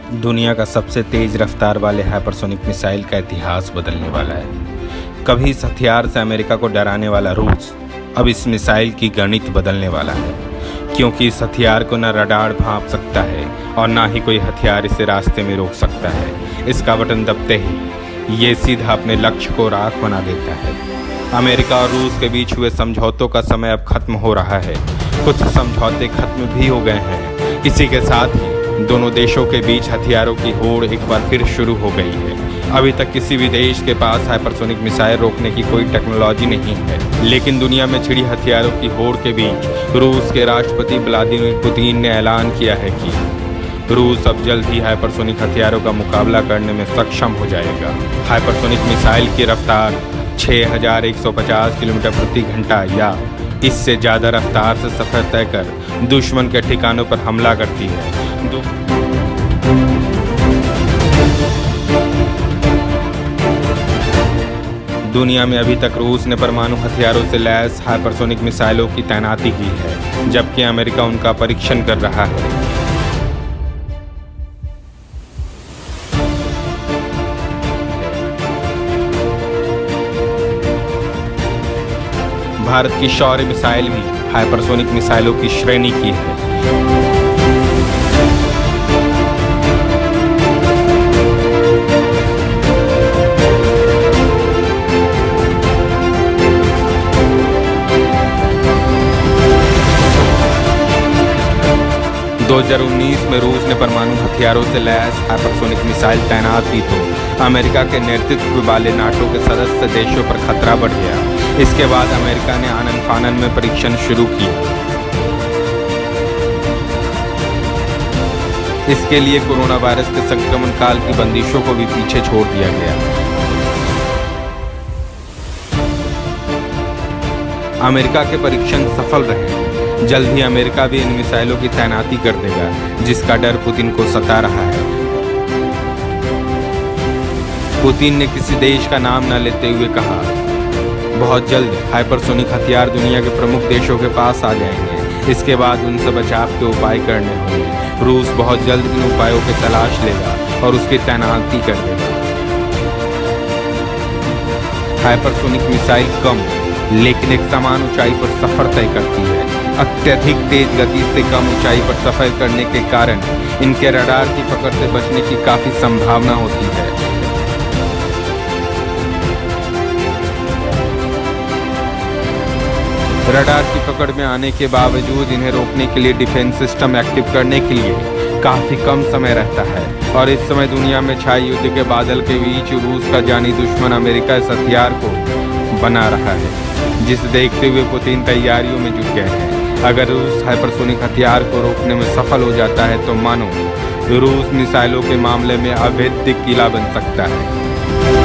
दुनिया का सबसे तेज रफ्तार वाले हाइपरसोनिक मिसाइल का इतिहास बदलने वाला है। कभी इस हथियार से अमेरिका को डराने वाला रूस अब इस मिसाइल की गणित बदलने वाला है, क्योंकि इस हथियार को न रडार भांप सकता है और ना ही कोई हथियार इसे रास्ते में रोक सकता है। इसका बटन दबते ही ये सीधा अपने लक्ष्य को राख बना देता है। अमेरिका और रूस के बीच हुए समझौतों का समय अब खत्म हो रहा है। कुछ समझौते खत्म भी हो गए हैं। इसी के साथ ही दोनों देशों के बीच हथियारों की होड़ एक बार फिर शुरू हो गई है। अभी तक किसी भी देश के पास हाइपरसोनिक मिसाइल रोकने की कोई टेक्नोलॉजी नहीं है, लेकिन दुनिया में छिड़ी हथियारों की होड़ के बीच रूस के राष्ट्रपति व्लादिमीर पुतिन ने ऐलान किया है कि रूस अब जल्द ही हाइपरसोनिक हथियारों का मुकाबला करने में सक्षम हो जाएगा। हाइपरसोनिक मिसाइल की रफ्तार 6150 किलोमीटर प्रति घंटा या इससे ज़्यादा रफ्तार से सफर तय कर दुश्मन के ठिकानों पर हमला करती है। दुनिया में अभी तक रूस ने परमाणु हथियारों से लैस हाइपरसोनिक मिसाइलों की तैनाती की है, जबकि अमेरिका उनका परीक्षण कर रहा है। भारत की शौर्य मिसाइल भी हाइपरसोनिक मिसाइलों की श्रेणी की है। दो 2019 में रूस ने परमाणु हथियारों से लैस हाइपरसोनिक मिसाइल तैनात की तो अमेरिका के नेतृत्व वाले नाटो के सदस्य देशों पर खतरा बढ़ गया। इसके बाद अमेरिका ने आनन फानन में परीक्षण शुरू किया। इसके लिए कोरोना वायरस के संक्रमण काल की बंदिशों को भी पीछे छोड़ दिया गया। अमेरिका के परीक्षण सफल रहे। जल्द ही अमेरिका भी इन मिसाइलों की तैनाती कर देगा, जिसका डर पुतिन को सता रहा है। पुतिन ने किसी देश का नाम न लेते हुए कहा, बहुत जल्द हाइपरसोनिक हथियार दुनिया के प्रमुख देशों के पास आ जाएंगे। इसके बाद उनसे बचाव के उपाय करने होंगे। रूस बहुत जल्द इन उपायों की तलाश लेगा और उसकी तैनाती कर देगा। हाइपरसोनिक मिसाइल कम लेकिन एक समान ऊंचाई पर सफर तय करती है। अत्यधिक तेज गति से कम ऊंचाई पर सफर करने के कारण इनके रडार की पकड़ से बचने की काफी संभावना होती है। रडार की पकड़ में आने के बावजूद इन्हें रोकने के लिए डिफेंस सिस्टम एक्टिव करने के लिए काफी कम समय रहता है। और इस समय दुनिया में छाए युद्ध के बादल के बीच रूस का जानी दुश्मन अमेरिका इस हथियार को बना रहा है, जिसे देखते हुए पुतिन तैयारियों में जुट गए हैं। अगर रूस हाइपरसोनिक हथियार को रोकने में सफल हो जाता है तो मानो रूस मिसाइलों के मामले में अभेद्य किला बन सकता है।